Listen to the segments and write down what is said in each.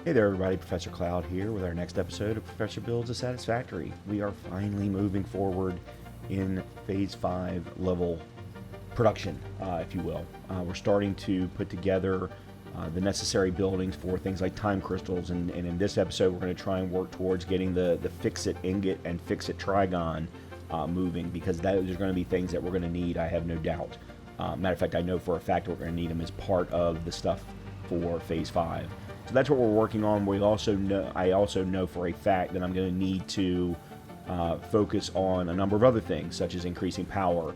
Hey there everybody, Professor Cloud here with our next episode of Professor Builds a Satisfactory. We are finally moving forward in Phase 5 level production, if you will. We're starting to put together the necessary buildings for things like time crystals, and in this episode we're going to try and work towards getting the Ficsit ingot and Ficsit Trigon moving, because there's going to be things that we're going to need, I have no doubt. Matter of fact, I know for a fact we're going to need them as part of the stuff for Phase 5. So that's what we're working on. I also know for a fact that I'm going to need to focus on a number of other things, such as increasing power,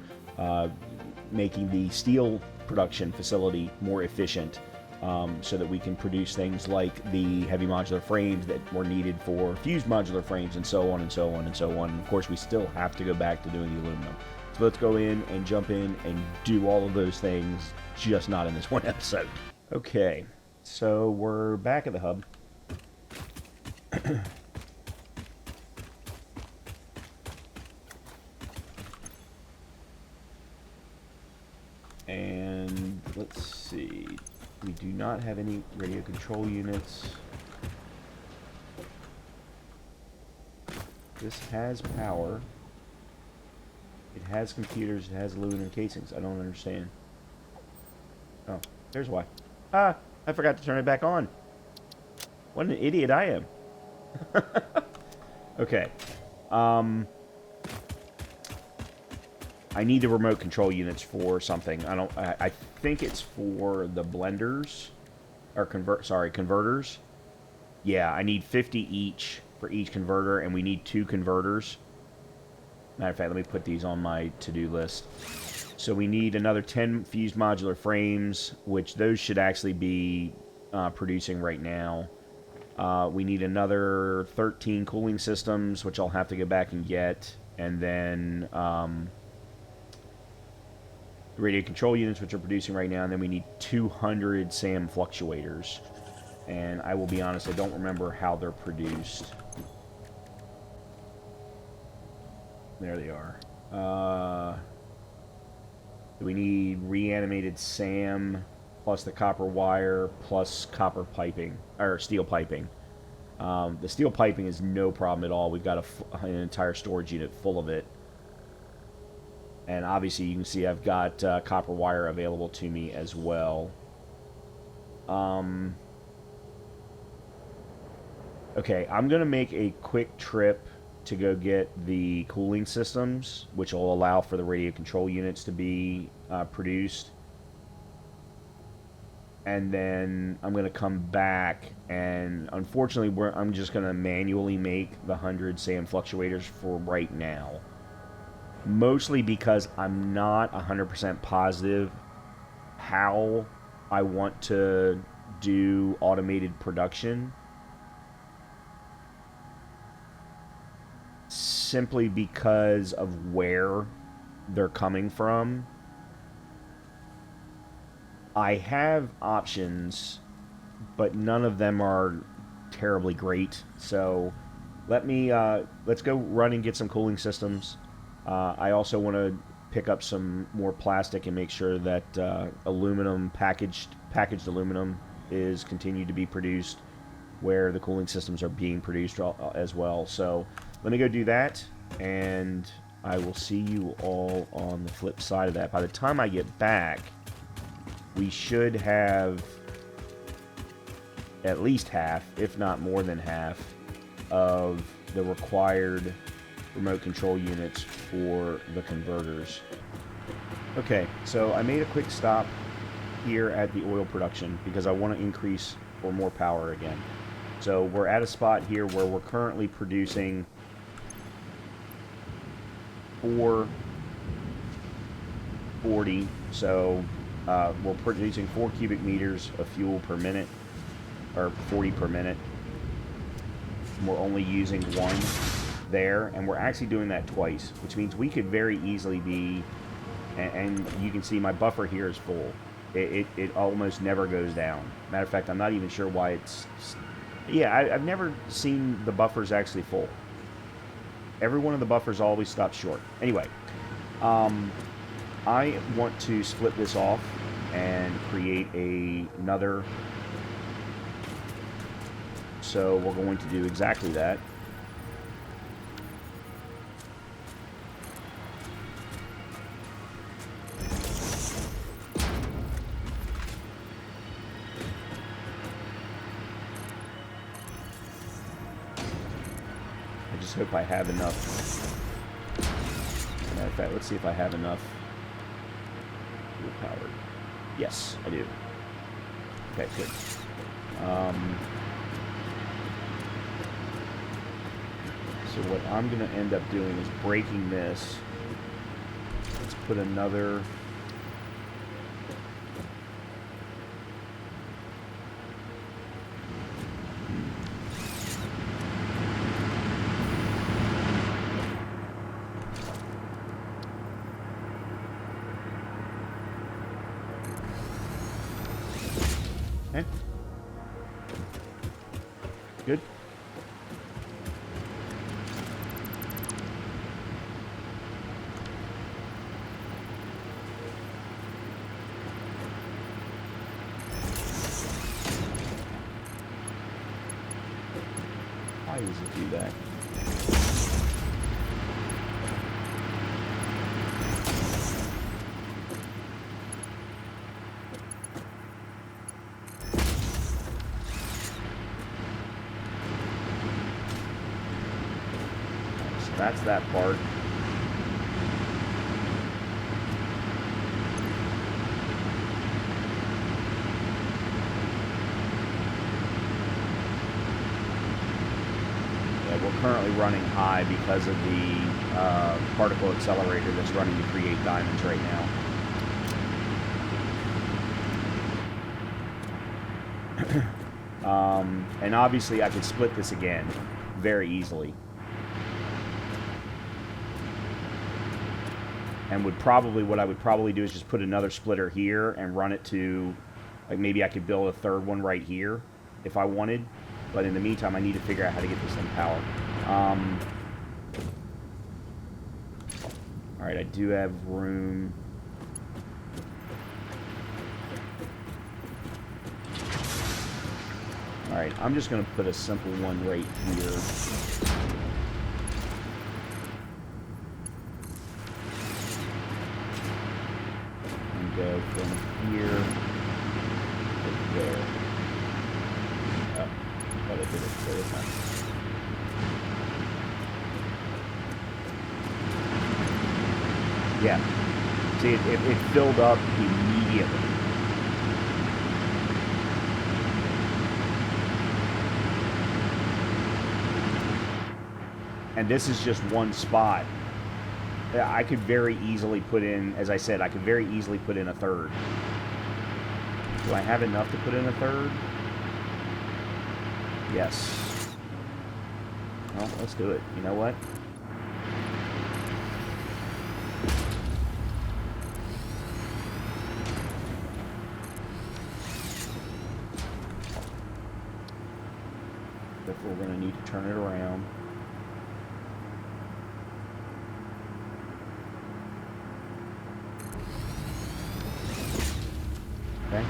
making the steel production facility more efficient, so that we can produce things like the heavy modular frames that were needed for fused modular frames, and so on and so on and so on. And of course, we still have to go back to doing the aluminum. So let's go in and jump in and do all of those things, just not in this one episode. Okay. So we're back at the hub. And let's see. We do not have any radio control units. This has power. It has computers. It has aluminum casings. I don't understand. Oh, there's why. Ah! I forgot to turn it back on. What an idiot I am. Okay. I need the remote control units for something. I think it's for the blenders. Or converters. Yeah, I need 50 each for each converter, and we need 2 converters. Matter of fact, let me put these on my to-do list. So we need another 10 fused modular frames, which those should actually be producing right now. We need another 13 cooling systems, which I'll have to go back and get. And then the radio control units, which are producing right now. And then we need 200 SAM fluctuators. And I will be honest, I don't remember how they're produced. There they are. We need reanimated SAM, plus the copper wire, plus copper piping, or steel piping. The steel piping is no problem at all. We've got an entire storage unit full of it. And obviously you can see I've got copper wire available to me as well. Okay, I'm going to make a quick trip to go get the cooling systems, which will allow for the radio control units to be produced. And then I'm going to come back, and unfortunately I'm just going to manually make the 100 SAM fluctuators for right now. Mostly because I'm not 100% positive how I want to do automated production. Simply because of where they're coming from. I have options, but none of them are terribly great. So let's go run and get some cooling systems. I also want to pick up some more plastic and make sure that packaged aluminum is continued to be produced where the cooling systems are being produced as well. So let me go do that, and I will see you all on the flip side of that. By the time I get back, we should have at least half, if not more than half, of the required remote control units for the converters. Okay, so I made a quick stop here at the oil production because I want to increase for more power again. So we're at a spot here where we're currently producing 440, so we're producing 4 cubic meters of fuel per minute, or 40 per minute. We're only using 1 there, and we're actually doing that twice, which means we could very easily be, and you can see my buffer here is full. It almost never goes down. Matter of fact, I'm not even sure why it's... Yeah, I've never seen the buffers actually full. Every one of the buffers always stops short. Anyway, I want to split this off and create another so we're going to do exactly that. I just hope I have enough. Matter of fact, let's see if I have enough fuel powered. Yes, I do. Okay, good. So what I'm going to end up doing is breaking this. Let's put another... Okay. Good. Why does it do that? So that's that part. We're currently running high because of the particle accelerator that's running to create diamonds right now. And obviously I could split this again very easily. And what I would probably do is just put another splitter here and run it to, like, maybe I could build a third one right here if I wanted. But in the meantime, I need to figure out how to get this thing powered. Alright, I do have room. Alright, I'm just going to put a simple one right here. And go from here to there. I did it this time. Yeah. See, it filled up immediately. And this is just one spot. I could very easily put in, as I said, I could very easily put in a third. Do I have enough to put in a third? Yes. Well, let's do it. You know what? If we're going to need to turn it around. Okay.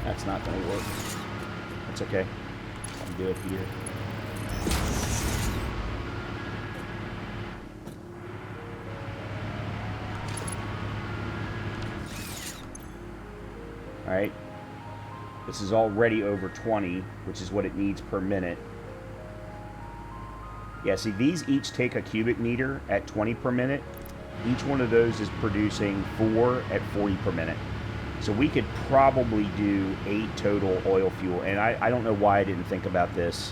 That's not going to work. That's okay. I can do it here. Alright. This is already over 20, which is what it needs per minute. Yeah, see, these each take a cubic meter at 20 per minute. Each one of those is producing 4 at 40 per minute. So we could probably do 8 total oil fuel. And I don't know why I didn't think about this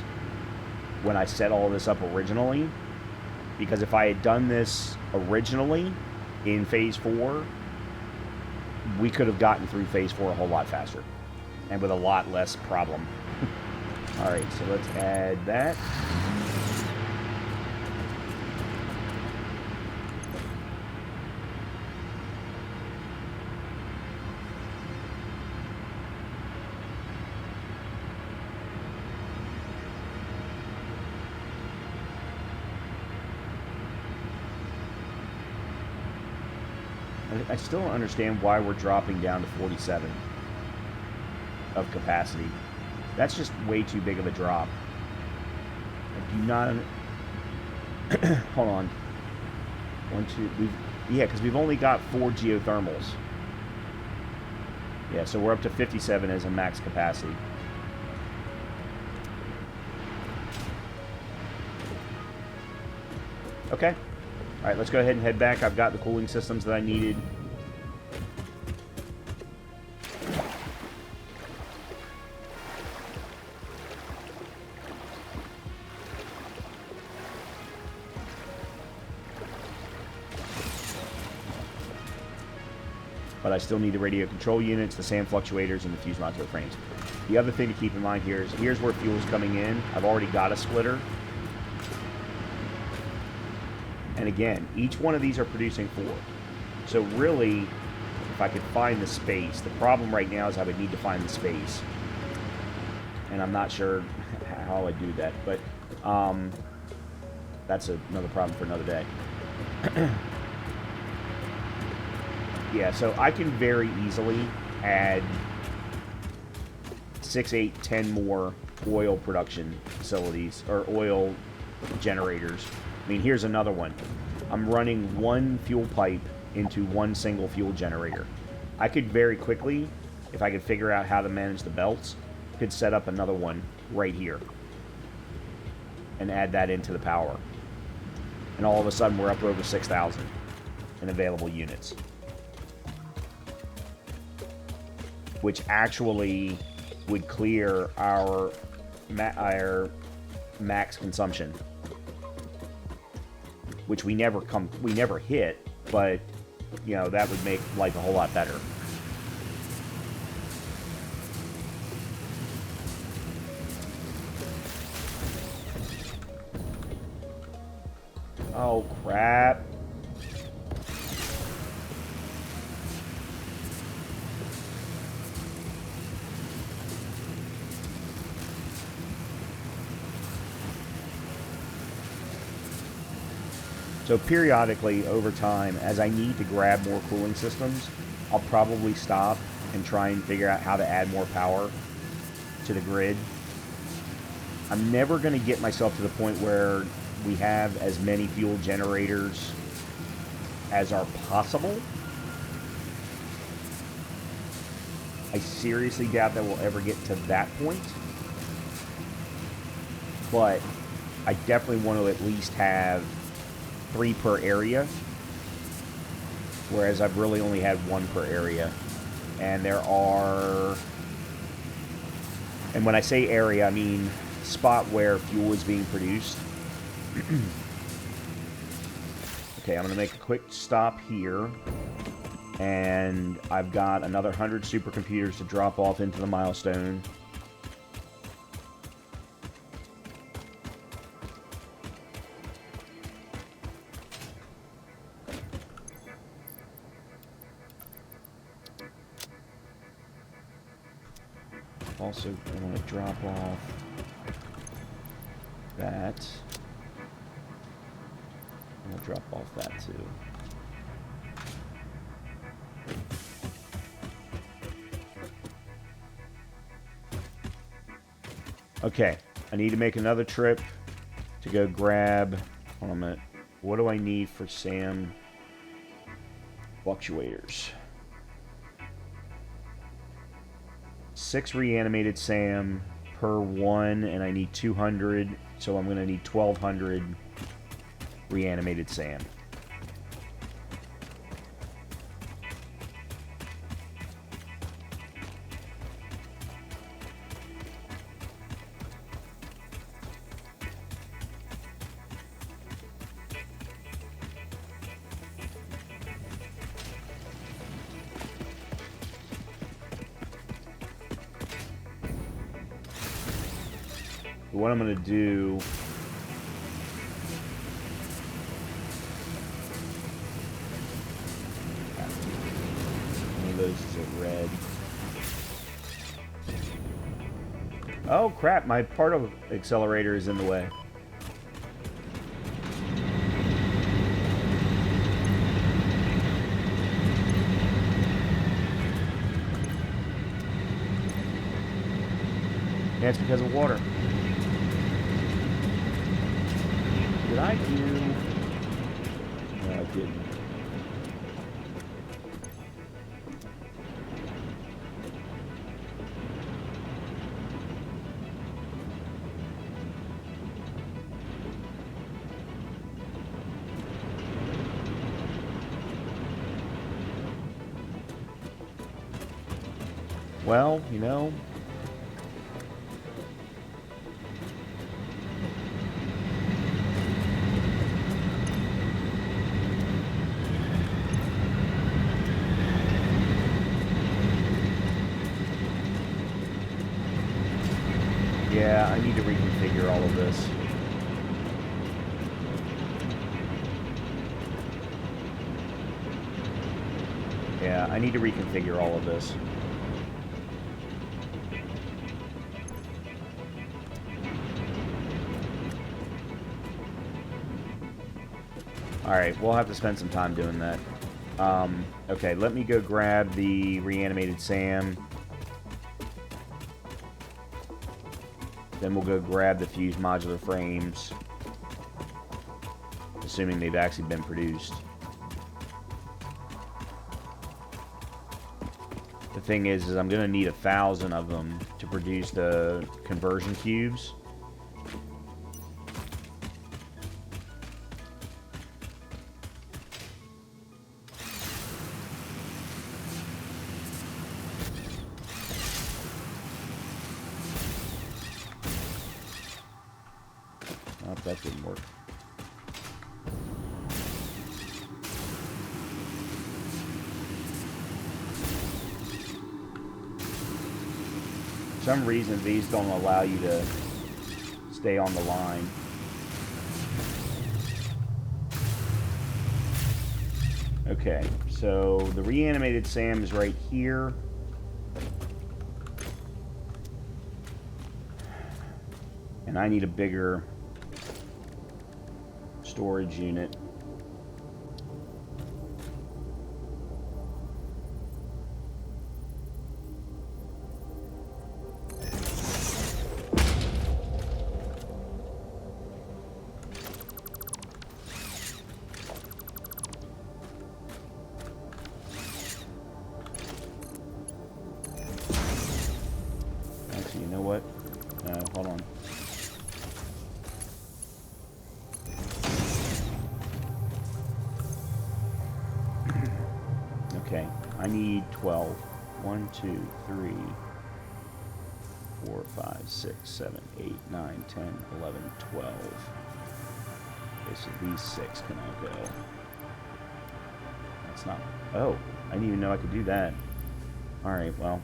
when I set all this up originally. Because if I had done this originally in Phase 4, we could have gotten through Phase 4 a whole lot faster. And with a lot less problem. Alright, so let's add that. I still don't understand why we're dropping down to 47 of capacity. That's just way too big of a drop. I do not... Hold on. Yeah, because we've only got 4 geothermals. Yeah, so we're up to 57 as a max capacity. Okay. Alright, let's go ahead and head back. I've got the cooling systems that I needed. But I still need the radio control units, the SAM fluctuators, and the fuse module frames. The other thing to keep in mind here is, here's where fuel's coming in. I've already got a splitter. And again, each one of these are producing 4. So really, if I could find the space, the problem right now is I would need to find the space. And I'm not sure how I do that, but that's another problem for another day. Yeah, so I can very easily add 6, 8, 10 more oil production facilities, or oil generators. I mean, here's another one. I'm running 1 fuel pipe into 1 single fuel generator. I could very quickly, if I could figure out how to manage the belts, could set up another one right here and add that into the power. And all of a sudden, we're up over 6,000 in available units, which actually would clear our max consumption, which we never hit, but you know, that would make life a whole lot better. Oh crap. So periodically, over time, as I need to grab more cooling systems, I'll probably stop and try and figure out how to add more power to the grid. I'm never going to get myself to the point where we have as many fuel generators as are possible. I seriously doubt that we'll ever get to that point. But I definitely want to at least have 3 per area, whereas I've really only had 1 per area. And there are, and when I say area, I mean spot where fuel is being produced. Okay, I'm going to make a quick stop here, and I've got another 100 supercomputers to drop off into the milestone. Also, I want to drop off that. I'm going to drop off that too. Okay, I need to make another trip to go grab, hold on a minute, what do I need for SAM fluctuators? 6 reanimated SAM per 1, and I need 200, so I'm going to need 1,200 reanimated SAM. What I'm going to do, one of those is a red. Oh crap, my part of accelerator is in the way. Yeah, it's because of water. Did I do... No, I didn't. Well, you know... Yeah, I need to reconfigure all of this. Yeah, I need to reconfigure all of this. Alright, we'll have to spend some time doing that. Okay, let me go grab the reanimated SAM. Then we'll go grab the fused modular frames. Assuming they've actually been produced. The thing is I'm going to need 1,000 of them to produce the conversion cubes. Oh, that didn't work. For some reason, these don't allow you to stay on the line. Okay, so the reanimated SAM is right here. And I need a bigger storage unit. Actually, you know what? Hold on. Okay, I need 12. 1, 2, 3, 4, 5, 6, 7, 8, 9, 10, 11, 12. Okay, so these 6 can all go. That's not... Oh, I didn't even know I could do that. Alright, well...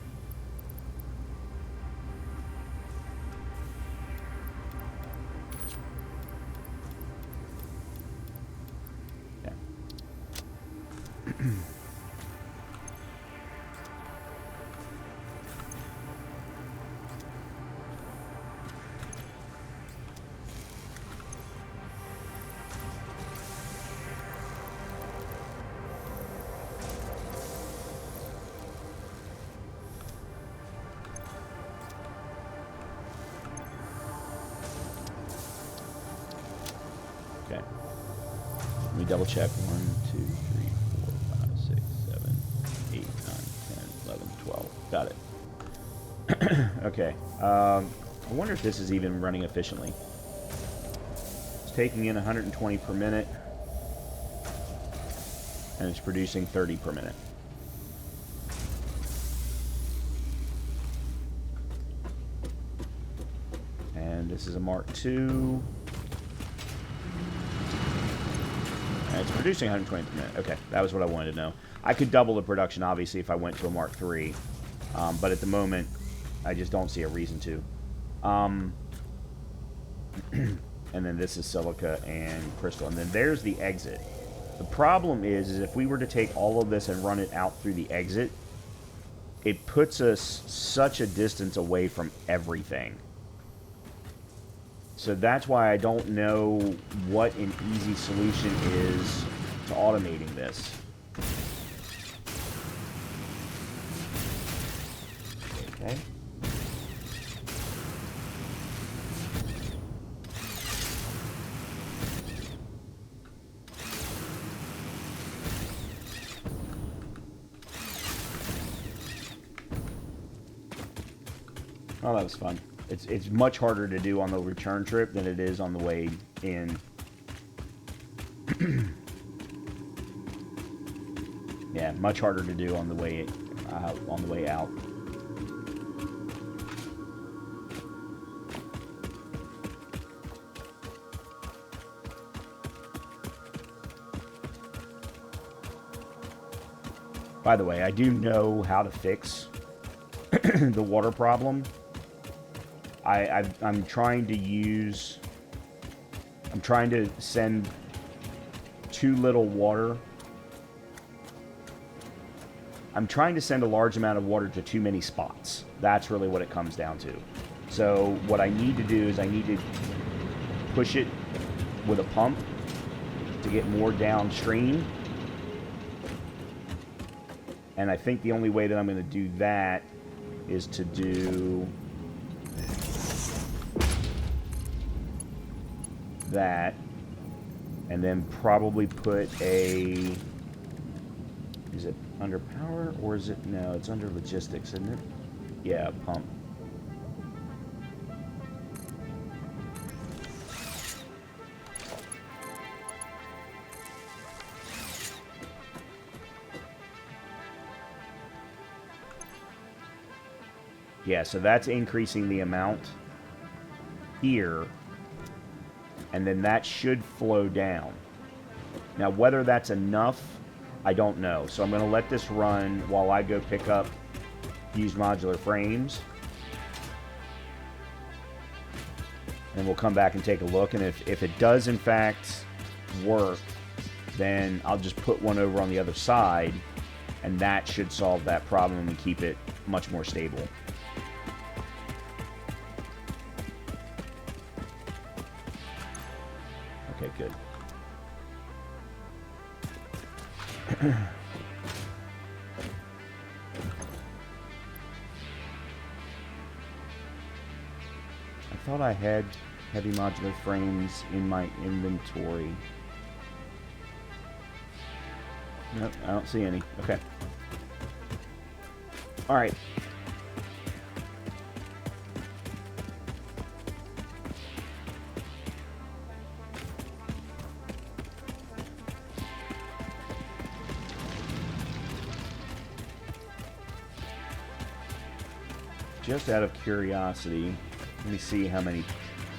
Okay. Let me double check. 1, 2, 3, 4, 5, 6, 7, 8, 9, 10, 11, 12. Got it. Okay. I wonder if this is even running efficiently. It's taking in 120 per minute. And it's producing 30 per minute. And this is a Mark II. It's producing 120 per minute. Okay, that was what I wanted to know. I could double the production, obviously, if I went to a Mark III. But at the moment, I just don't see a reason to. And then this is silica and crystal. And then there's the exit. The problem is if we were to take all of this and run it out through the exit, it puts us such a distance away from everything. So that's why I don't know what an easy solution is to automating this. Okay. Oh, that was fun. It's much harder to do on the return trip than it is on the way in. Yeah, much harder to do on the way out. By the way, I do know how to fix the water problem. I'm trying to send too little water. I'm trying to send a large amount of water to too many spots. That's really what it comes down to. So what I need to do is I need to push it with a pump to get more downstream. And I think the only way that I'm going to do that is to do that, and then probably put a, is it under power, or is it, no, it's under logistics, isn't it? Yeah, pump. Yeah, so that's increasing the amount here, and then that should flow down. Now, whether that's enough, I don't know. So I'm going to let this run while I go pick up used modular frames. And we'll come back and take a look, and if it does, in fact, work, then I'll just put one over on the other side, and that should solve that problem and keep it much more stable. Okay, good. I thought I had heavy modular frames in my inventory. Nope, I don't see any. Okay. All right. Just out of curiosity, let me see how many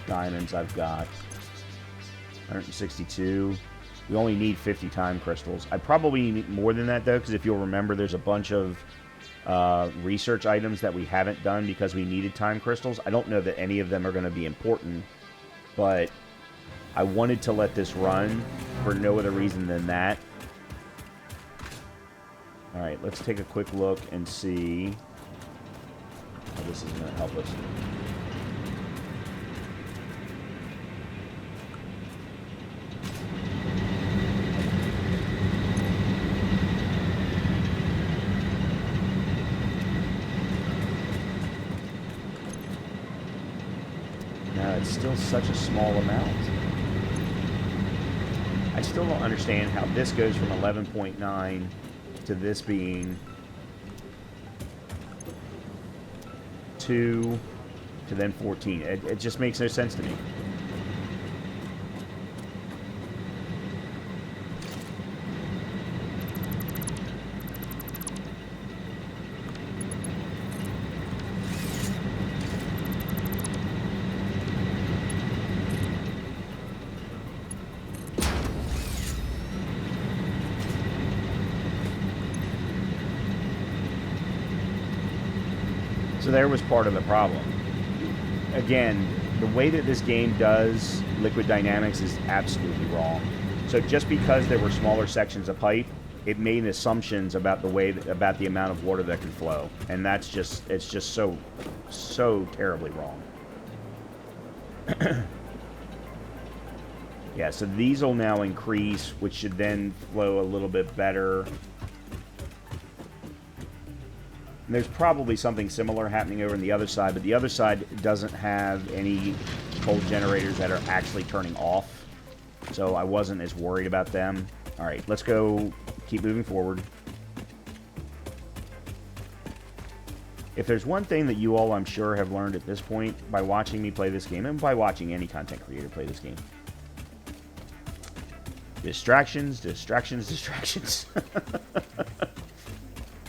diamonds I've got. 162. We only need 50 time crystals. I probably need more than that, though, because if you'll remember, there's a bunch of research items that we haven't done because we needed time crystals. I don't know that any of them are going to be important, but I wanted to let this run for no other reason than that. All right, let's take a quick look and see how this is going to help us. Now, it's still such a small amount. I still don't understand how this goes from 11.9 to this being 2 to then 14. It just makes no sense to me. So there was part of the problem. Again, the way that this game does liquid dynamics is absolutely wrong. So just because there were smaller sections of pipe, it made assumptions about the way about the amount of water that can flow, and that's just so terribly wrong. Yeah, so these will now increase, which should then flow a little bit better. And there's probably something similar happening over on the other side, but the other side doesn't have any cold generators that are actually turning off, so I wasn't as worried about them. All right, let's go keep moving forward. If there's one thing that you all, I'm sure, have learned at this point by watching me play this game, and by watching any content creator play this game, distractions, distractions, distractions.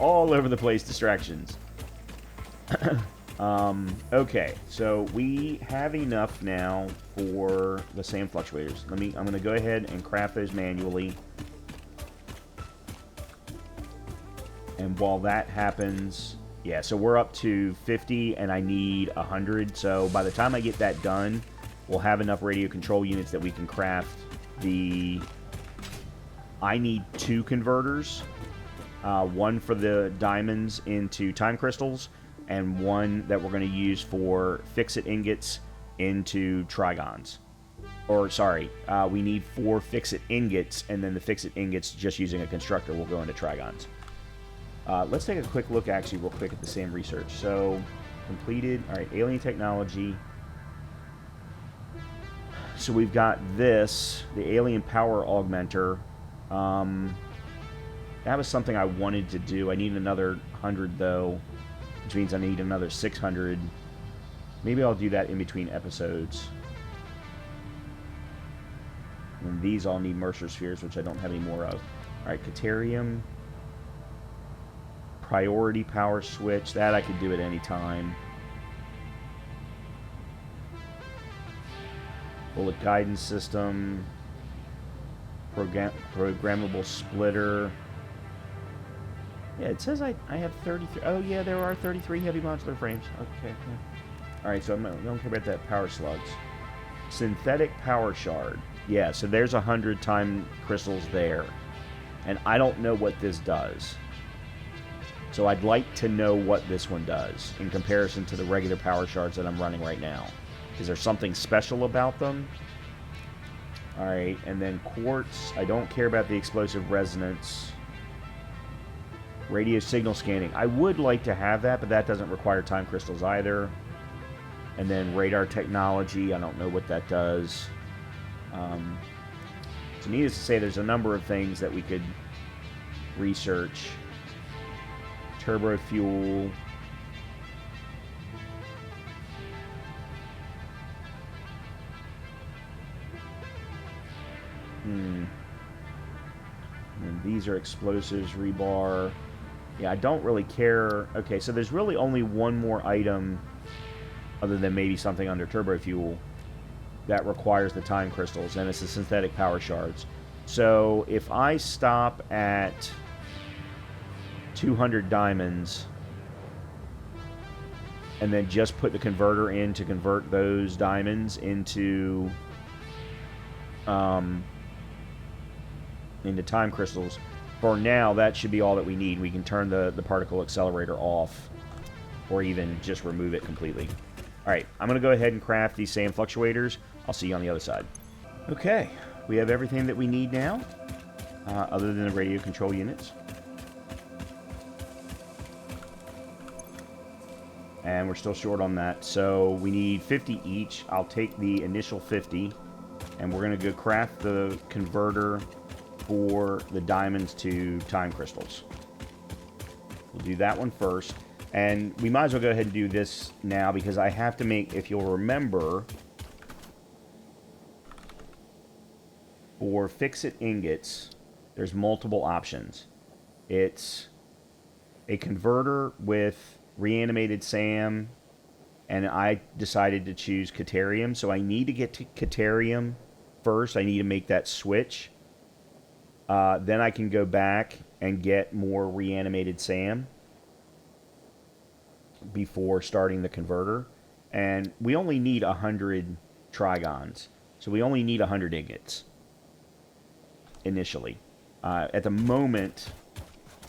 All over the place distractions. Okay, so we have enough now for the sand fluctuators. I'm going to go ahead and craft those manually. And while that happens, yeah, so we're up to 50 and I need 100. So by the time I get that done, we'll have enough radio control units that we can craft the... I need 2 converters. One for the diamonds into time crystals, and one that we're going to use for Ficsit ingots into Trigons. Or, sorry, we need 4 Ficsit ingots, and then the Ficsit ingots, just using a constructor, will go into Trigons. Let's take a quick look, actually, real quick at the same research. So, completed. All right, alien technology. So we've got this, the alien power augmenter. That was something I wanted to do. I need another 100, though, which means I need another 600. Maybe I'll do that in between episodes. And these all need Mercer spheres, which I don't have any more of. All right, Caterium. Priority power switch. That I could do at any time. Bullet guidance system. Programmable splitter. Yeah, it says I have 33. Oh, yeah, there are 33 heavy modular frames. Okay. Yeah. All right, so I don't care about that power slugs. Synthetic power shard. Yeah, so there's 100 time crystals there. And I don't know what this does. So I'd like to know what this one does in comparison to the regular power shards that I'm running right now. Is there something special about them? All right, and then quartz. I don't care about the explosive resonance. Radio signal scanning. I would like to have that, but that doesn't require time crystals either. And then radar technology. I don't know what that does. So needless to say, there's a number of things that we could research. Turbo fuel. And these are explosives, rebar. Yeah, I don't really care. Okay, so there's really only one more item, other than maybe something under turbo fuel, that requires the time crystals, and it's the synthetic power shards. So if I stop at 200 diamonds, and then just put the converter in to convert those diamonds into time crystals. For now, that should be all that we need. We can turn the particle accelerator off, or even just remove it completely. Alright, I'm going to go ahead and craft these sand fluctuators. I'll see you on the other side. Okay, we have everything that we need now, other than the radio control units. And we're still short on that, so we need 50 each. I'll take the initial 50, and we're going to go craft the converter for the diamonds to time crystals. We'll do that one first. And we might as well go ahead and do this now, because I have to make, if you'll remember, for Ficsit ingots, there's multiple options. It's a converter with reanimated SAM, and I decided to choose Caterium, so I need to get to Caterium first. I need to make that switch. Then I can go back and get more reanimated SAM before starting the converter. And we only need 100 Trigons, so we only need 100 ingots initially. At the moment,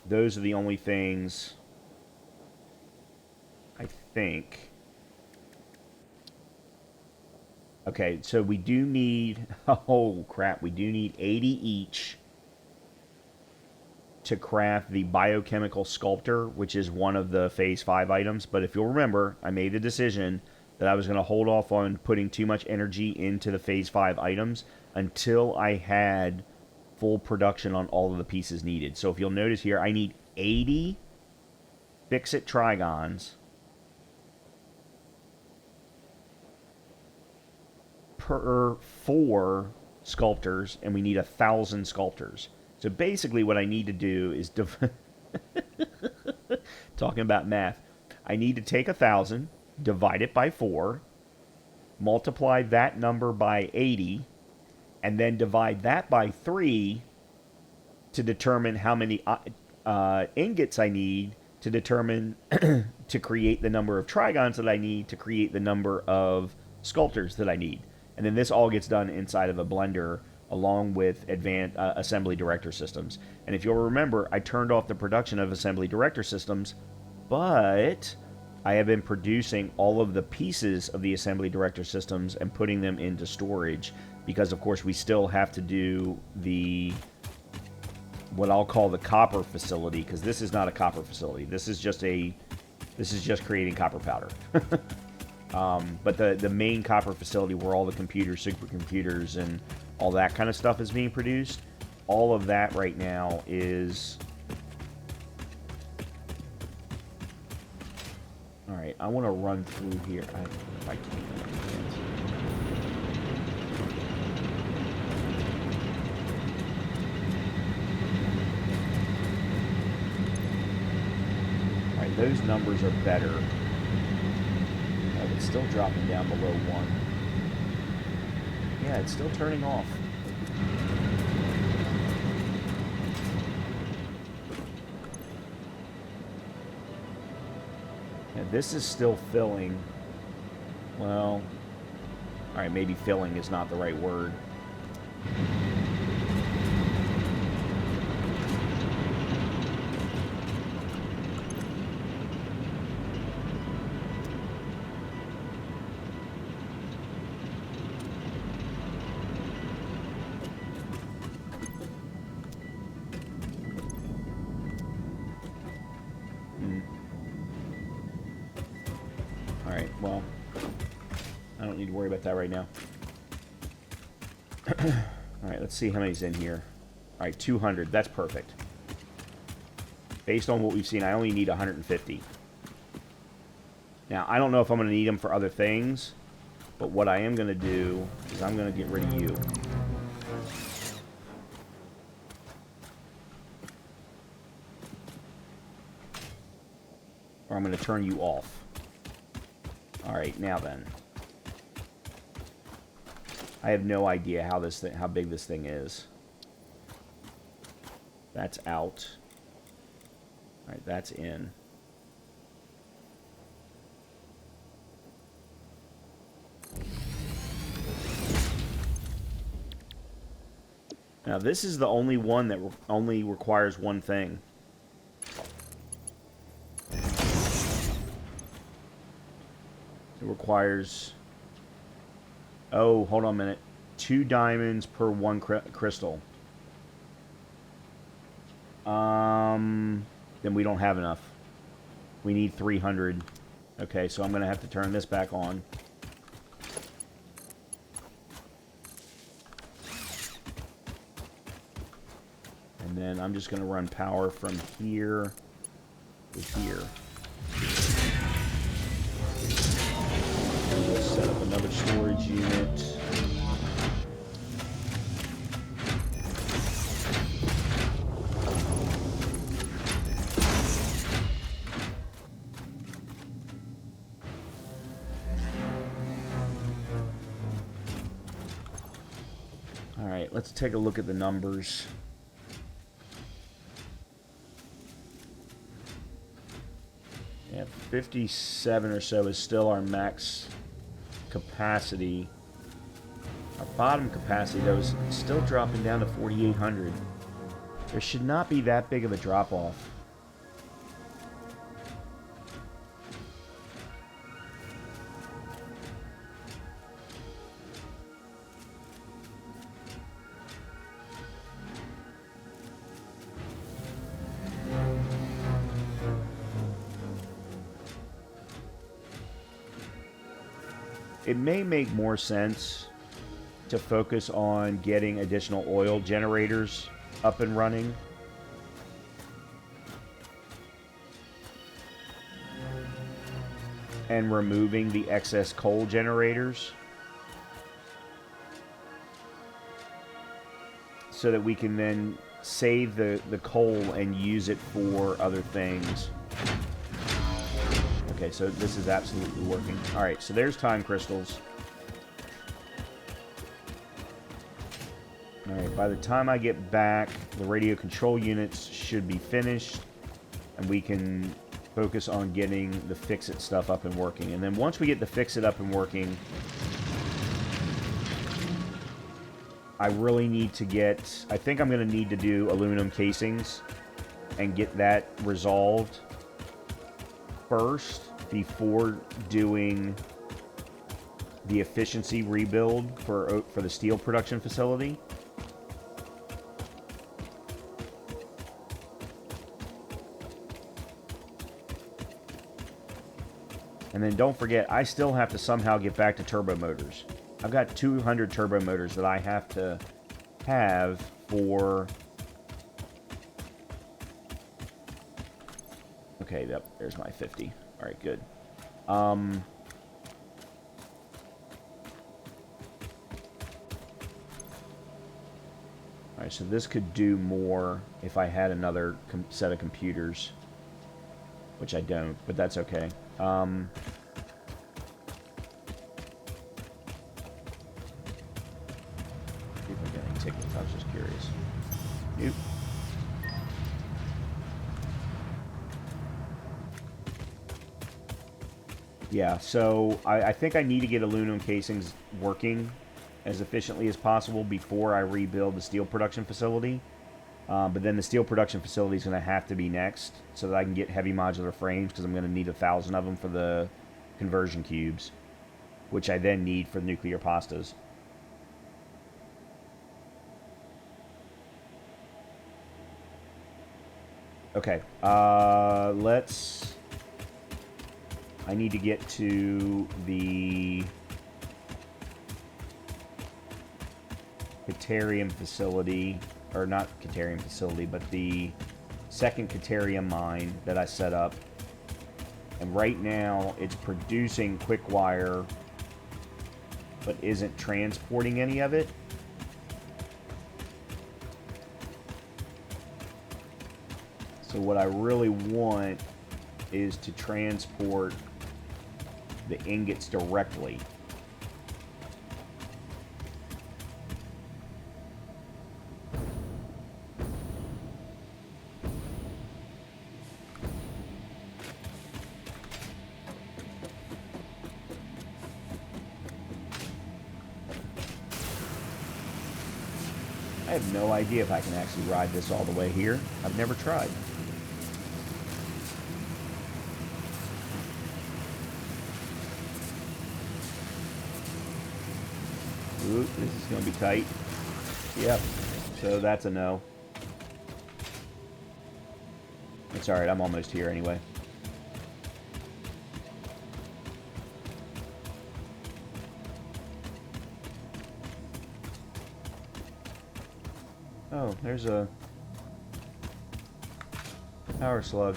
those are the only things, I think. Okay, so we do need, oh crap, we do need 80 each to craft the biochemical sculptor, which is one of the phase 5 items. But if you'll remember, I made the decision that I was going to hold off on putting too much energy into the phase 5 items until I had full production on all of the pieces needed. So if you'll notice here, I need 80 Ficsit Trigons per 4 sculptors, and we need 1,000 sculptors. So basically what I need to do is, talking about math, I need to take 1,000, divide it by 4, multiply that number by 80, and then divide that by 3 to determine how many ingots I need to determine to create the number of trigons that I need to create the number of sculptors that I need. And then this all gets done inside of a blender along with advanced assembly director systems. And if you'll remember, I turned off the production of assembly director systems, but I have been producing all of the pieces of the assembly director systems and putting them into storage because, of course, we still have to do the what I'll call the copper facility, because this is not a copper facility. This is just creating copper powder. But the main copper facility where all the computers, supercomputers, and all that kind of stuff is being produced, all of that right now is... Alright, I want to run through here. If I can. Alright, those numbers are better. It's still dropping down below 1. Yeah, it's still turning off. Yeah, this is still filling. Well, alright, maybe filling is not the right word. Alright, well, I don't need to worry about that right now. Alright, let's see how many's in here. Alright, 200. That's perfect. Based on what we've seen, I only need 150. Now, I don't know if I'm going to need them for other things, but what I am going to do is I'm going to get rid of you. Or I'm going to turn you off. Alright, now then. I have no idea how big this thing is. That's out. Alright, that's in. Now this is the only one that only requires one thing. It requires... Oh, hold on a minute. 2 diamonds per 1 crystal. Then we don't have enough. We need 300. Okay, so I'm going to have to turn this back on. And then I'm just going to run power from here to here. We'll set up another storage unit. Alright, let's take a look at the numbers. Yeah, 57 or so is still our max capacity. Our bottom capacity, though, is still dropping down to 4,800. There should not be that big of a drop-off. It may make more sense to focus on getting additional oil generators up and running. And removing the excess coal generators. so that we can then save the coal and use it for other things. Okay, so this is absolutely working. Alright, so there's time crystals. Alright, by the time I get back, the radio control units should be finished, and we can focus on getting the Ficsit stuff up and working. And then once we get the Ficsit up and working, I really need to get... I think I'm going to need to do aluminum casings and get that resolved first before doing the efficiency rebuild for the steel production facility. And then don't forget, I still have to somehow get back to turbo motors. I've got 200 turbo motors that I have to have for... Okay, yep, there's my 50. Alright, good. Alright, so this could do more if I had another set of computers. Which I don't, but that's okay. See if I got any tickets, I was just curious. Nope. Yeah, so I think I need to get aluminum casings working as efficiently as possible before I rebuild the steel production facility. But then the steel production facility is going to have to be next so that I can get heavy modular frames, because I'm going to need 1,000 of them for the conversion cubes, which I then need for nuclear pastas. Okay, let's... I need to get to the Caterium facility, or not Caterium facility, but the second Caterium mine that I set up. And right now it's producing quick wire, but isn't transporting any of it. So what I really want is to transport the ingots directly. I have no idea if I can actually ride this all the way here. I've never tried. Ooh, this is going to be tight. Yep. So that's a no. It's alright, I'm almost here anyway. Oh, there's a power slug.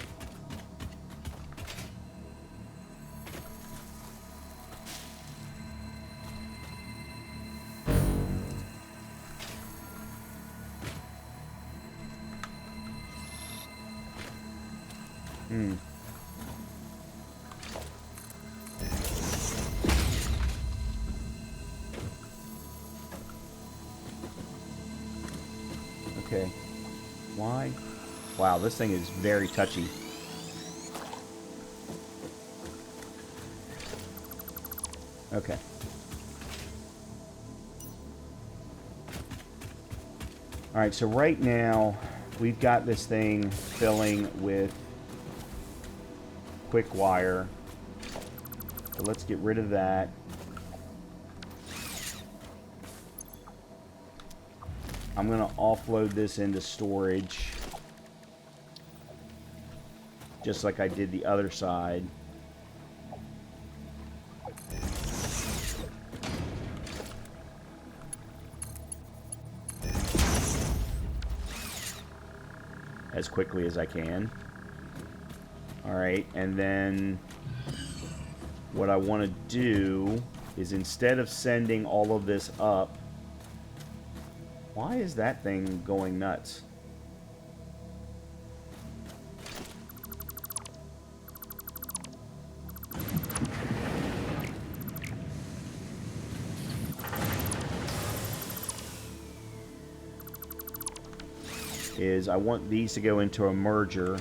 Okay. Why? Wow, this thing is very touchy. Okay. Alright, so right now we've got this thing filling with quick wire. So let's get rid of that. I'm going to offload this into storage, just like I did the other side. As quickly as I can. Alright, and then what I want to do is, instead of sending all of this up, Why is that thing going nuts? Is I want these to go into a merger.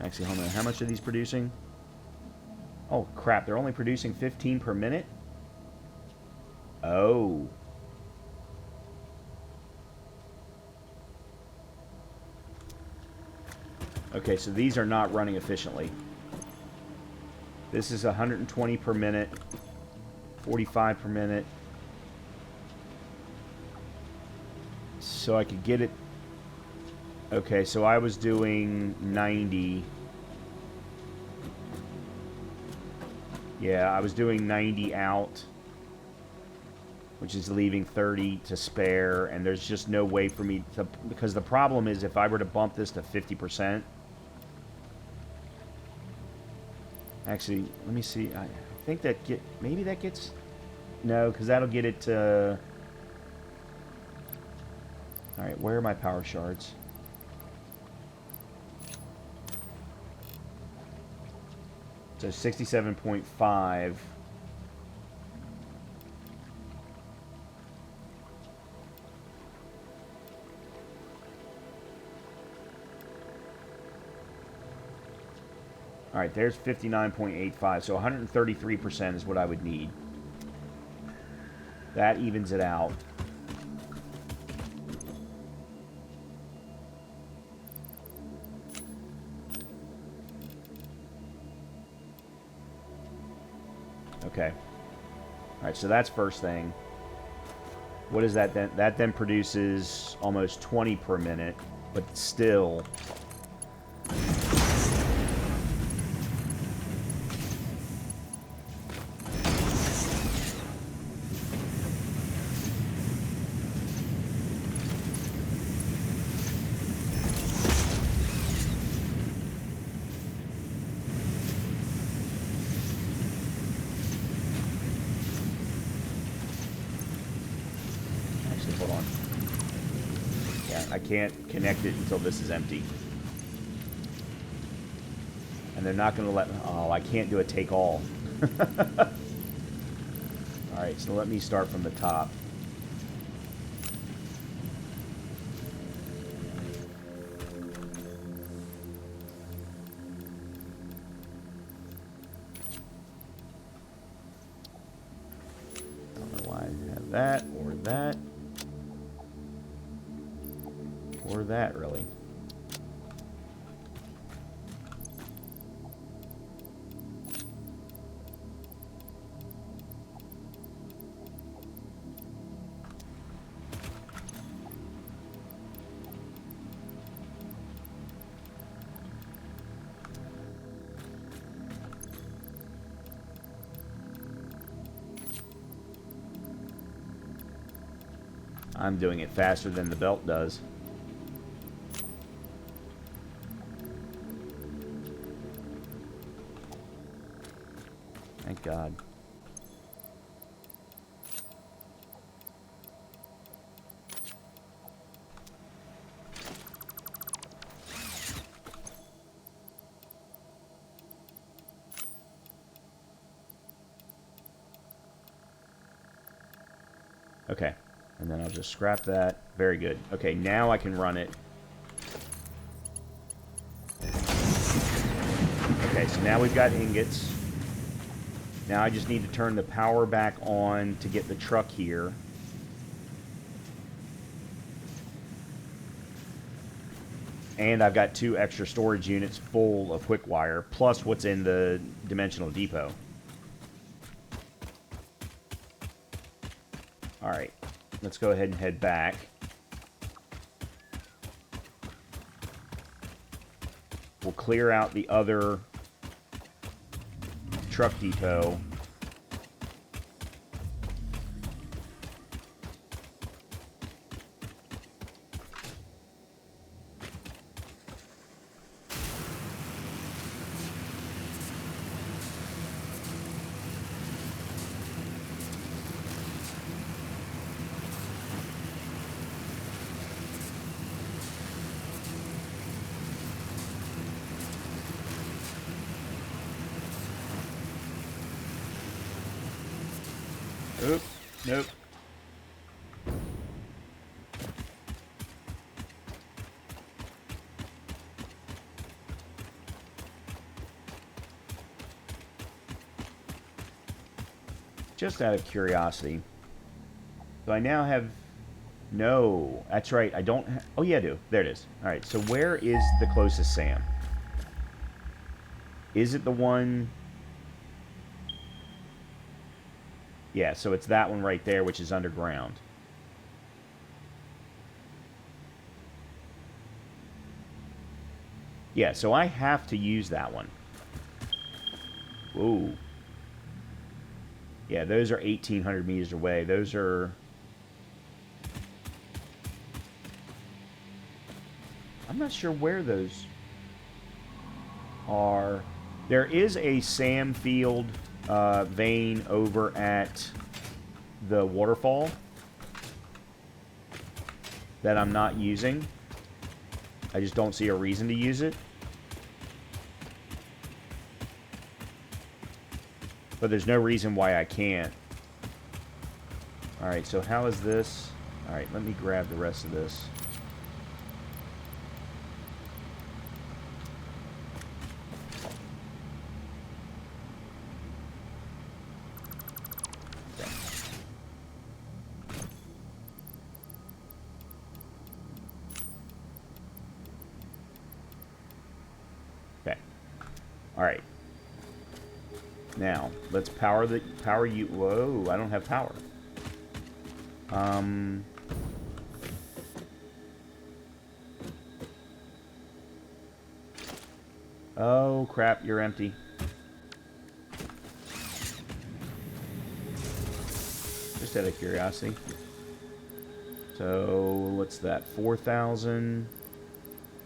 Actually, hold on. How much are these producing? Oh, crap. They're only producing 15 per minute? Oh. Okay, so these are not running efficiently. This is 120 per minute, 45 per minute. So I could get it. Okay, so I was doing 90. Yeah, I was doing 90 out, which is leaving 30 to spare, and there's just no way for me to, because the problem is if I were to bump this to 50%, actually, let me see, I think that maybe that gets, no, because that'll get it to, alright, where are my power shards? So 67.5. Alright, there's 59.85, so 133% is what I would need. That evens it out. Okay. Alright, so that's first thing. What is that then? That then produces almost 20 per minute, but still... Hold on. Yeah, I can't connect it until this is empty. And they're not going to let me... Oh, I can't do a take all. Alright, so let me start from the top. I don't know why I have that, or that. Or that, really. I'm doing it faster than the belt does. Thank God. Okay. And then I'll just scrap that. Very good. Okay, now I can run it. Okay, so now we've got ingots. Now I just need to turn the power back on to get the truck here. And I've got 2 extra storage units full of quick wire, plus what's in the dimensional depot. Alright, let's go ahead and head back. We'll clear out the other truck depot. Oop. Nope. Just out of curiosity. So I now have... No, that's right. I don't... Oh, yeah, I do. There it is. All right, so where is the closest Sam? Is it the one... Yeah, so it's that one right there, which is underground. Yeah, so I have to use that one. Whoa. Yeah, those are 1,800 meters away. Those are... I'm not sure where those are. There is a Sam Field vein over at the waterfall that I'm not using. I just don't see a reason to use it. But there's no reason why I can't. Alright, so how is this? Alright, let me grab the rest of this. Okay. Alright. Now, let's power you. Whoa, I don't have power. Oh, crap, you're empty. Just out of curiosity. So, what's that? 4,000?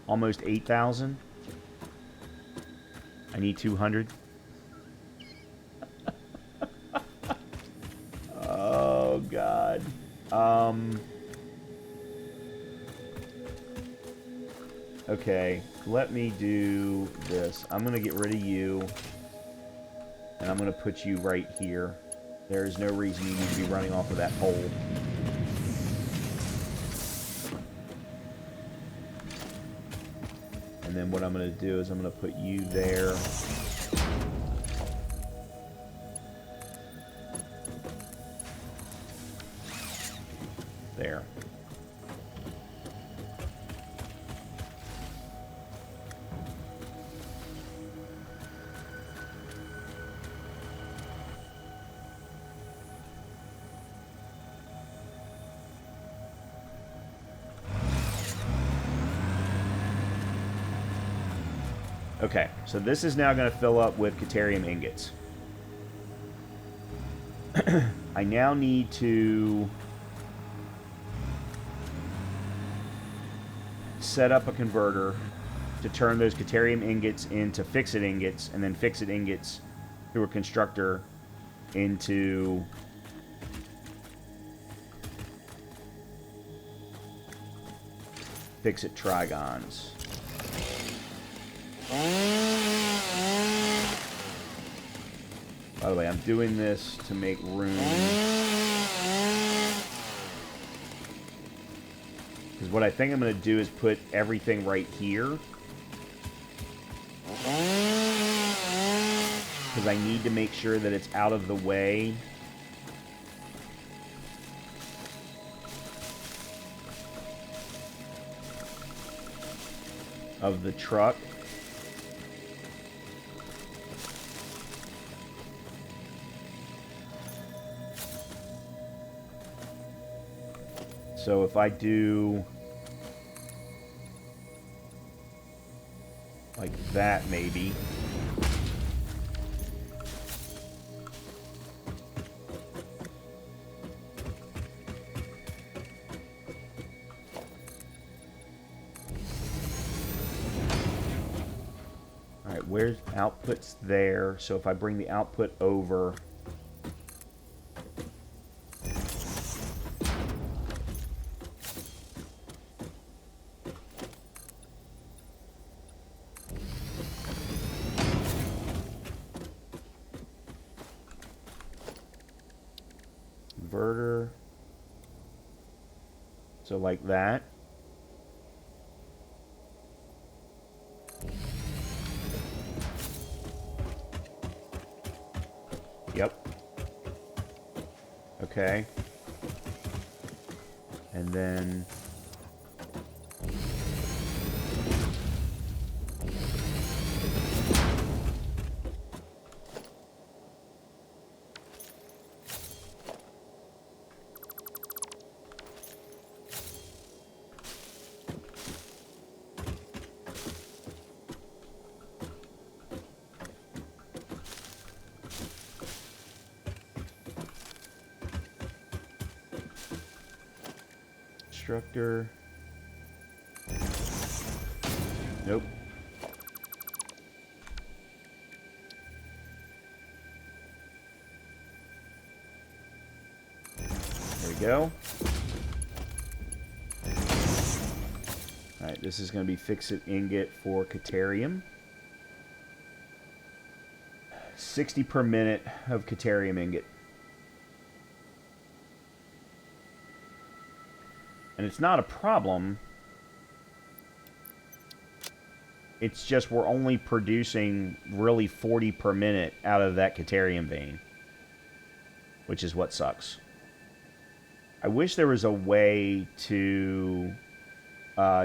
Almost 8,000? I need 200. Oh, God. Okay, let me do this. I'm going to get rid of you. And I'm going to put you right here. There is no reason you need to be running off of that pole. And then what I'm going to do is I'm going to put you there. There. Okay, so this is now going to fill up with Caterium ingots. I now need to set up a converter to turn those Caterium ingots into Ficsit ingots, and then Ficsit ingots through a constructor into Ficsit Trigons. By the way, I'm doing this to make room. Because what I think I'm going to do is put everything right here. Because I need to make sure that it's out of the way of the truck. So if I do like that, maybe. All right, where's output's there? So if I bring the output over, converter. So like that. Yep. Okay. And then instructor. Nope. There we go. Alright, this is going to be Ficsit ingot for Caterium. 60 per minute of Caterium ingot. And it's not a problem. It's just we're only producing really 40 per minute out of that Caterium vein, which is what sucks. I wish there was a way to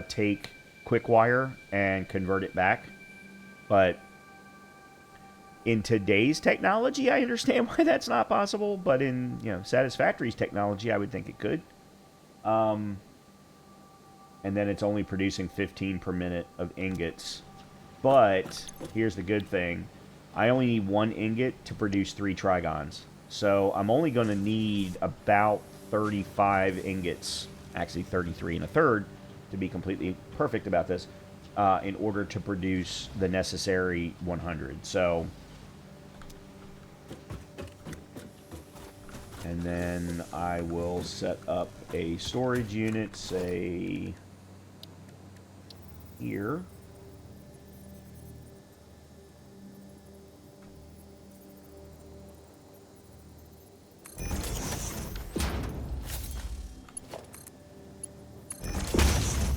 take quick wire and convert it back, but in today's technology, I understand why that's not possible. But in Satisfactory's technology, I would think it could. And then it's only producing 15 per minute of ingots. But here's the good thing. I only need 1 ingot to produce 3 Trigons. So I'm only going to need about 35 ingots, actually 33 and a third, to be completely perfect about this, in order to produce the necessary 100. So, and then I will set up a storage unit, say here.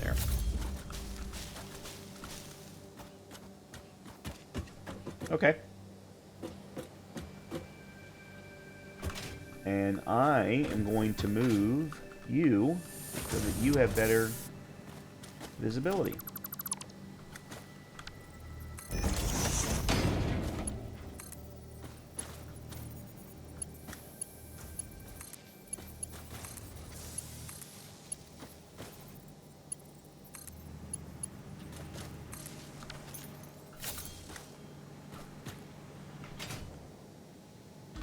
There. Okay. And I am going to move you so that you have better visibility.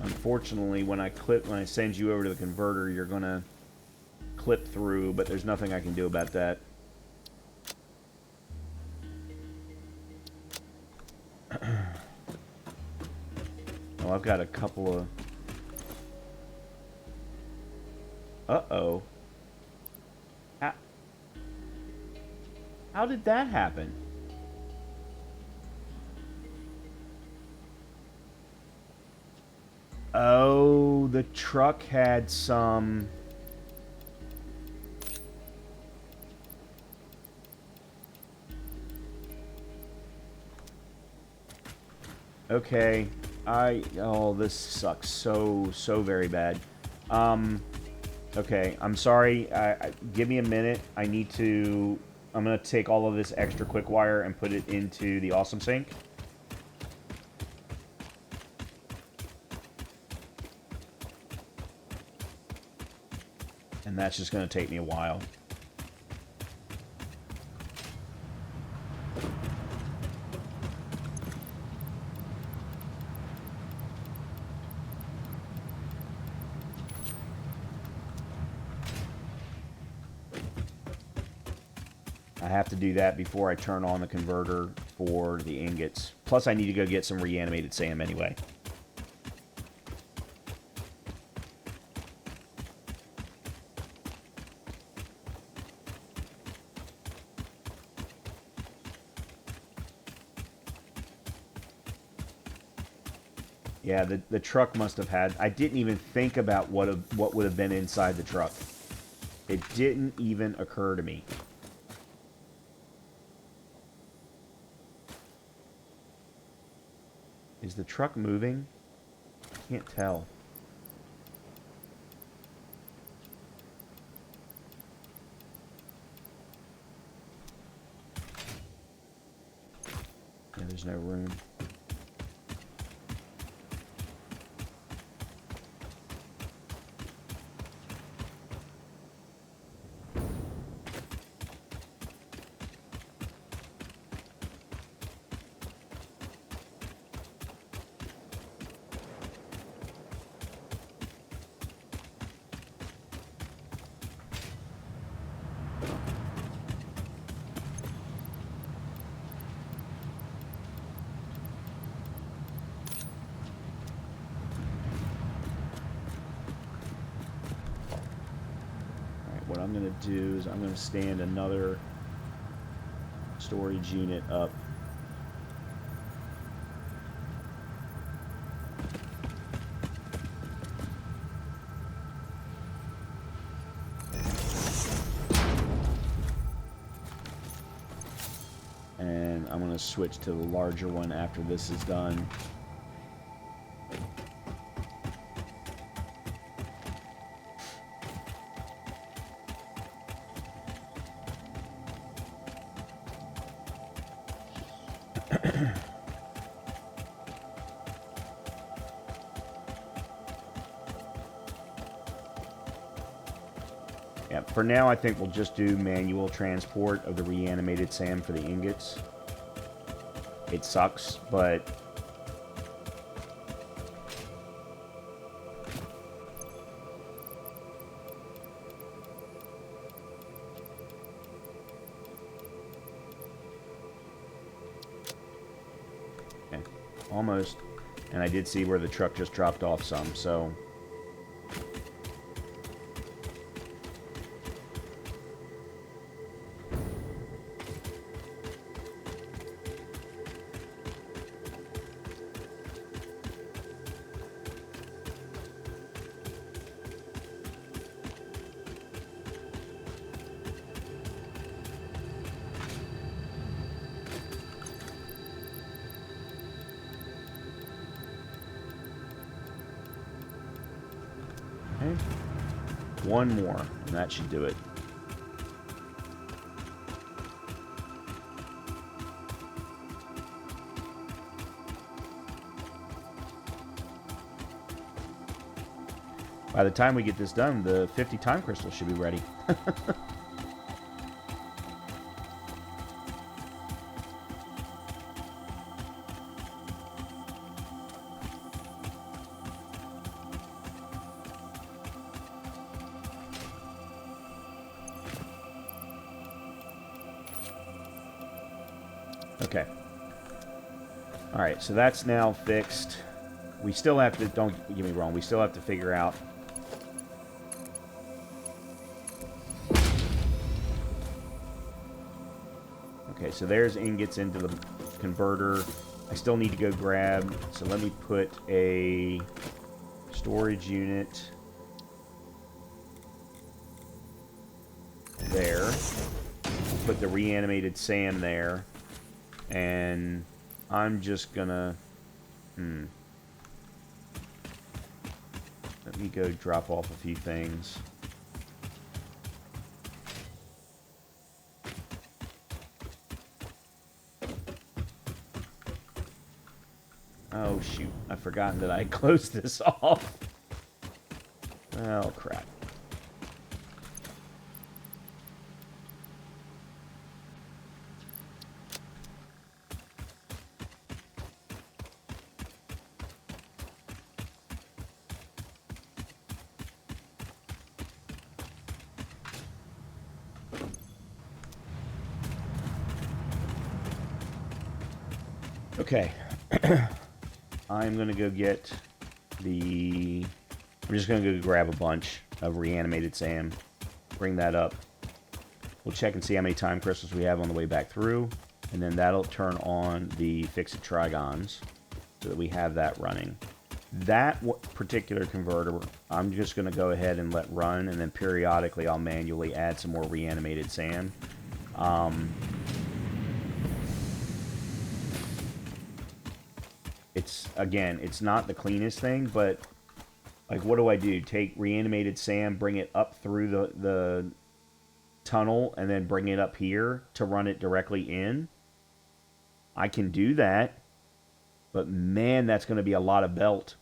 Unfortunately, when I send you over to the converter, you're gonna clip through, but there's nothing I can do about that. Well, I've got a couple of... Uh-oh. How did that happen? Oh, the truck had some... Okay. Oh, this sucks so very bad. Okay, I'm sorry. Give me a minute. I'm going to take all of this extra quick wire and put it into the Awesome Sync. And that's just going to take me a while. I have to do that before I turn on the converter for the ingots. Plus, I need to go get some reanimated SAM anyway. Yeah, the truck must have had... I didn't even think about what would have been inside the truck. It didn't even occur to me. Is the truck moving? Can't tell. Yeah, there's no room. What I'm going to do is I'm going to stand another storage unit up. And I'm going to switch to the larger one after this is done. Yeah, for now I think we'll just do manual transport of the reanimated SAM for the ingots. It sucks, but okay, almost. And I did see where the truck just dropped off some, so one more, and that should do it. By the time we get this done, the 50 time crystals should be ready. Okay. Alright, so that's now fixed. We still have to, don't get me wrong, we still have to figure out okay, so there's ingots into the converter. I still need to go grab, so let me put a storage unit there. Put the reanimated SAM there. And I'm just gonna... Let me go drop off a few things. Oh, shoot. I've forgotten that I closed this off. Oh, crap. Okay. I'm going to go get the... I'm just going to go grab a bunch of reanimated SAM. Bring that up. We'll check and see how many time crystals we have on the way back through. And then that'll turn on the Ficsit Trigons so that we have that running. That particular converter, I'm just going to go ahead and let run, and then periodically I'll manually add some more reanimated sand. It's not the cleanest thing, but like, what do? Take reanimated sand, bring it up through the tunnel, and then bring it up here to run it directly in? I can do that, but man, that's going to be a lot of belt.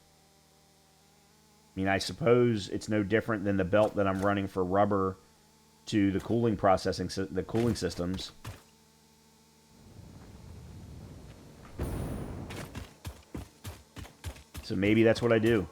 I mean, I suppose it's no different than the belt that I'm running for rubber to the cooling systems. So maybe that's what I do.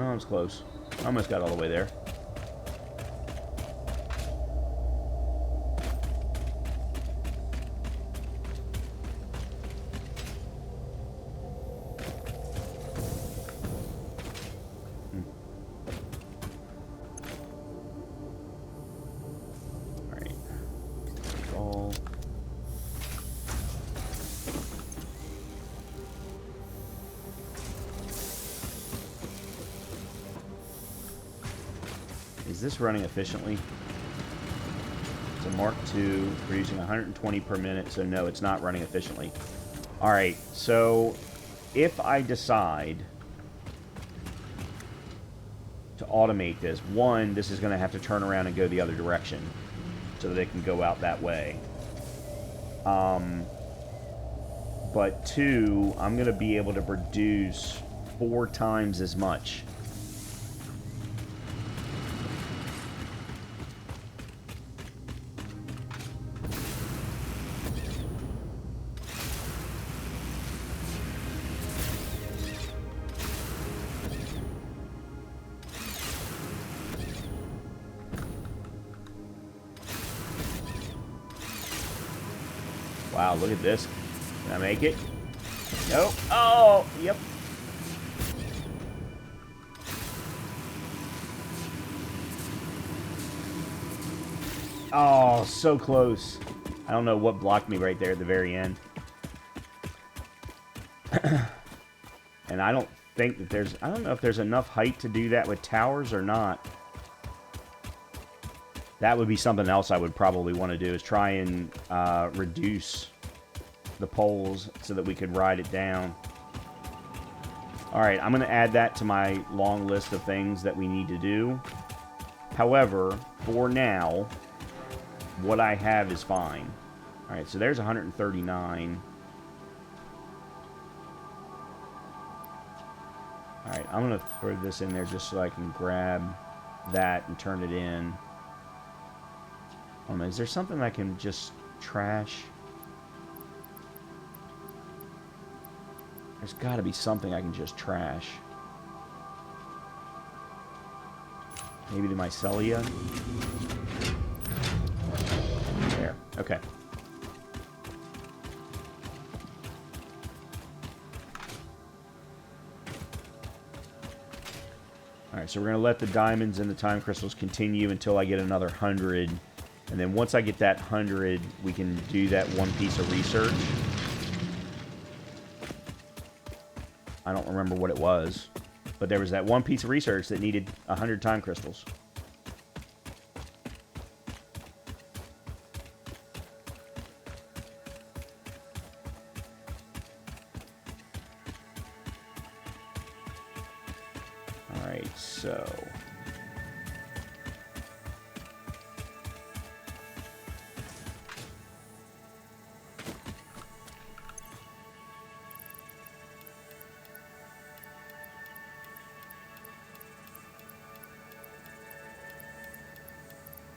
Oh, it's close. Almost got all the way there. Is this running efficiently? It's a Mark II, producing 120 per minute, so no, it's not running efficiently. Alright, so if I decide to automate this, one, this is going to have to turn around and go the other direction so that it can go out that way. But two, I'm going to be able to produce 4 times as much. Wow, look at this. Can I make it? Nope. Oh, yep. Oh, so close. I don't know what blocked me right there at the very end. And I don't think that there's... I don't know if there's enough height to do that with towers or not. That would be something else I would probably want to do, is try and reduce the poles so that we could ride it down. Alright, I'm going to add that to my long list of things that we need to do. However, for now, what I have is fine. Alright, so there's 139. Alright, I'm going to throw this in there just so I can grab that and turn it in. Is there something I can just trash? There's got to be something I can just trash. Maybe the mycelia? There. Okay. Alright, so we're going to let the diamonds and the time crystals continue until I get another 100. And then once I get that 100, we can do that one piece of research. I don't remember what it was, but there was that one piece of research that needed 100 time crystals. Alright, so...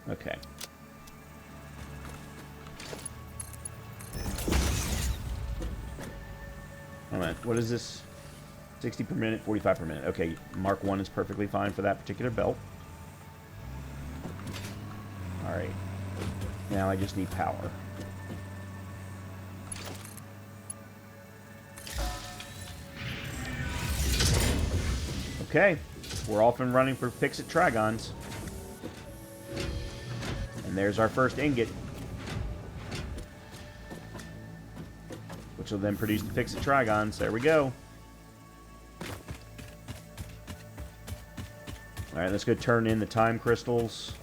Okay. I'm going to What is this? 60 per minute, 45 per minute. Okay, Mark 1 is perfectly fine for that particular belt. Alright. Now I just need power. Okay, we're off and running for Ficsit Trigons. And there's our first ingot, which will then produce the Ficsit Trigons. There we go. Alright, let's go turn in the time crystals.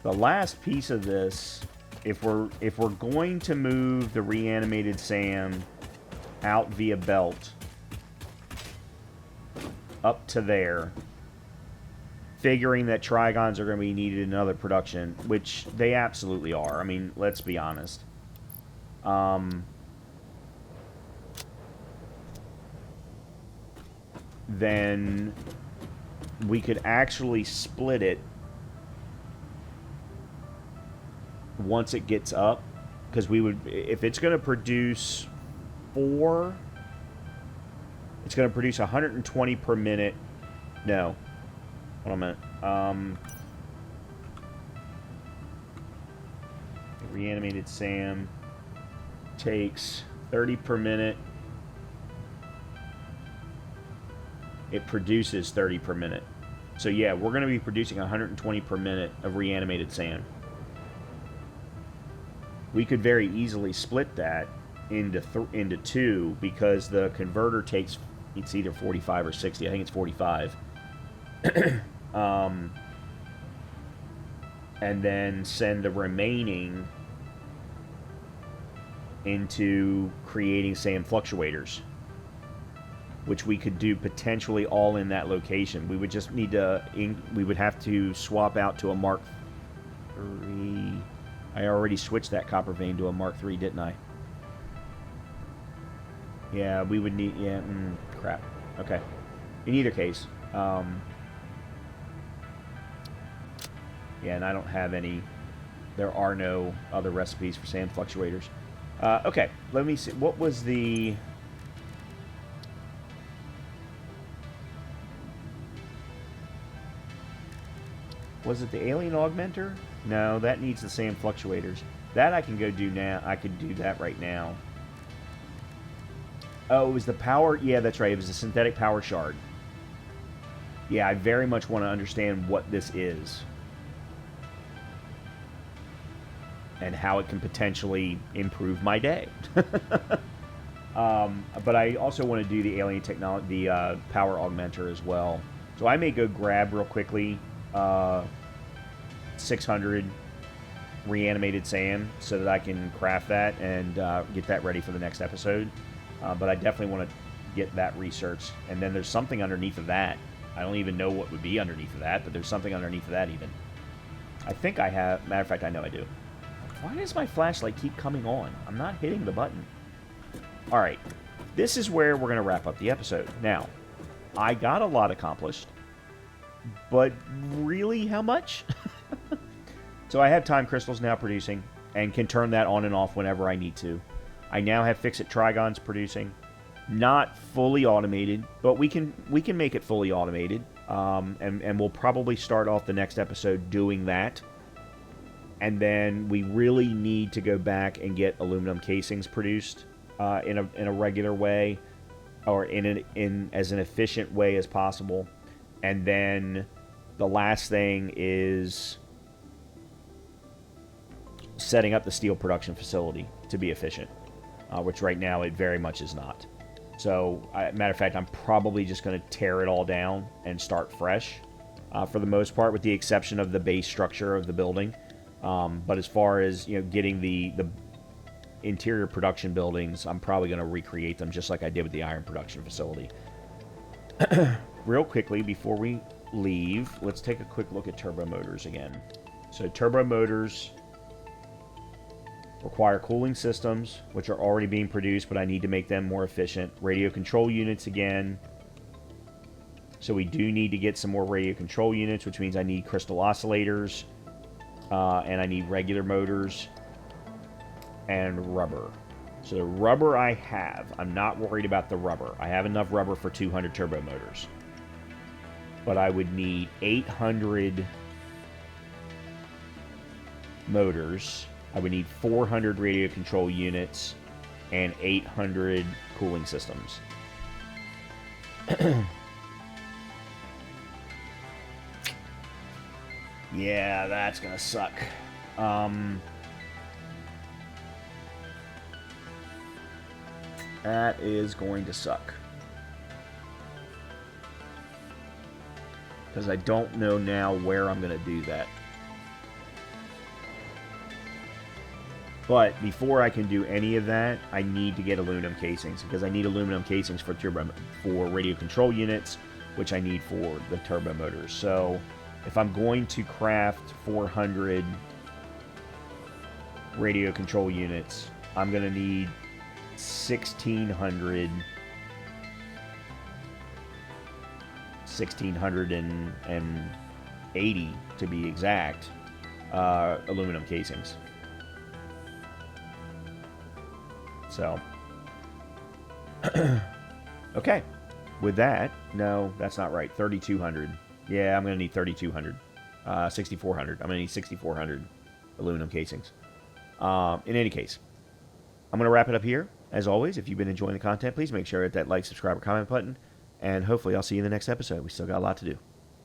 The last piece of this, if we're going to move the reanimated Sam out via belt up to there, figuring that Trigons are going to be needed in other production, which they absolutely are. I mean, let's be honest. Then we could actually split it once it gets up, because we would, if it's going to produce 4, it's going to produce 120 per minute. No, hold on a minute. Reanimated Sam takes 30 per minute. It produces 30 per minute. So yeah, we're going to be producing 120 per minute of reanimated Sam. We could very easily split that into 2, because the converter takes, it's either 45 or 60. I think it's 45. And then send the remaining into creating Sam fluctuators, which we could do potentially all in that location. We would just need to, we would have to swap out to a Mark 3. I already switched that copper vein to a Mark 3, didn't I? Yeah, we would need, yeah, crap. Okay. In either case, yeah, and I don't have any, there are no other recipes for Sam fluctuators. Okay, let me see, what was the... Was it the alien augmenter? No, that needs the Sam fluctuators. That I can go do now. I could do that right now. Oh, it was the power... Yeah, that's right. It was a synthetic power shard. Yeah, I very much want to understand what this is. And how it can potentially improve my day. But I also want to do the alien technology, the power augmenter as well. So I may go grab real quickly 600 reanimated Sam so that I can craft that and get that ready for the next episode. But I definitely want to get that researched. And then there's something underneath of that. I don't even know what would be underneath of that, but there's something underneath of that even. I think I have. Matter of fact, I know I do. Why does my flashlight keep coming on? I'm not hitting the button. Alright, this is where we're going to wrap up the episode. Now, I got a lot accomplished, but really how much? So I have time crystals now producing, and can turn that on and off whenever I need to. I now have Ficsit Trigons producing. Not fully automated, but we can make it fully automated. And we'll probably start off the next episode doing that. And then we really need to go back and get aluminum casings produced in a regular way, or in as an efficient way as possible. And then the last thing is setting up the steel production facility to be efficient, which right now it very much is not. So, matter of fact, I'm probably just going to tear it all down and start fresh, for the most part, with the exception of the base structure of the building. But as far as, getting the interior production buildings, I'm probably going to recreate them just like I did with the iron production facility. Real quickly, before we leave, let's take a quick look at turbo motors again. So turbo motors require cooling systems, which are already being produced, but I need to make them more efficient. Radio control units again. So we do need to get some more radio control units, which means I need crystal oscillators. and I need regular motors and rubber. So the rubber I have, I'm not worried about the rubber. I have enough rubber for 200 turbo motors. But I would need 800 motors. I would need 400 radio control units and 800 cooling systems. Yeah, that's gonna suck. That is going to suck. Because I don't know now where I'm going to do that. But before I can do any of that, I need to get aluminum casings. Because I need aluminum casings for radio control units, which I need for the turbo motors. So if I'm going to craft 400 radio control units, I'm going to need 1680 to be exact, aluminum casings. So, okay. With that, no, that's not right. 3200. Yeah, I'm going to need 3200. 6400. I'm going to need 6400 aluminum casings. In any case, I'm going to wrap it up here. As always, if you've been enjoying the content, please make sure to hit that like, subscribe, or comment button. And hopefully I'll see you in the next episode. We still got a lot to do.